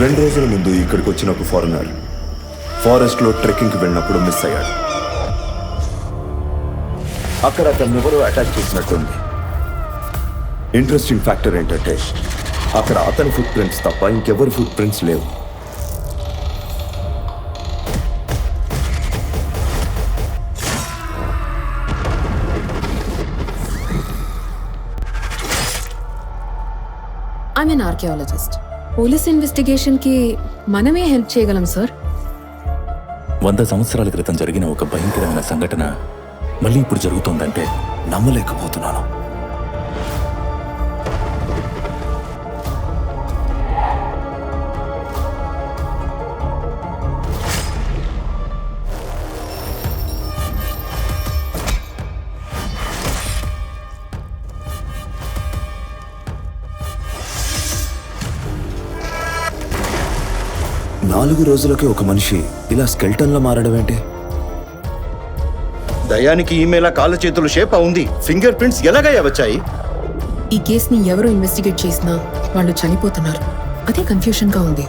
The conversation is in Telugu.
2 రోజుల ముందు ఇక్కడికి వచ్చిన ఒక ఫారినర్ ఫారెస్ట్లో ట్రెక్కింగ్కి వెళ్ళినప్పుడు మిస్ అయ్యాడు. అక్కడ అతను ఎవరో అటాక్ చేసినట్టుంది. ఇంట్రెస్టింగ్ ఫ్యాక్టర్ ఏంటంటే అక్కడ అతని ఫుట్ ప్రింట్స్ తప్ప ఇంకెవరి ఫుట్ ప్రింట్స్ లేవు. I'm N archaeologist. Police investigation కి మనమే హెల్ప్ చేయగలం సార్. 100 సంవత్సరాల క్రితం జరిగిన ఒక భయంకరమైన సంఘటన మళ్ళీ ఇప్పుడు జరుగుతోందంటే నమ్మలేకపోతున్నాను. నాలుగు రోజులకి ఒక మనిషి ఇలా స్కెల్టన్లో మారడం ఏంటి? దయానికి ఈమెయిల్ కాళ్ళ చేతులు షేప్ ఉంది. ఫింగర్ ప్రింట్స్ ఎలాగయ్యా వచ్చాయి? ఈ కేసుని ఎవరు ఇన్వెస్టిగేట్ చేసినా వాళ్ళు చనిపోతున్నారు. అదే కన్ఫ్యూషన్ గా ఉంది.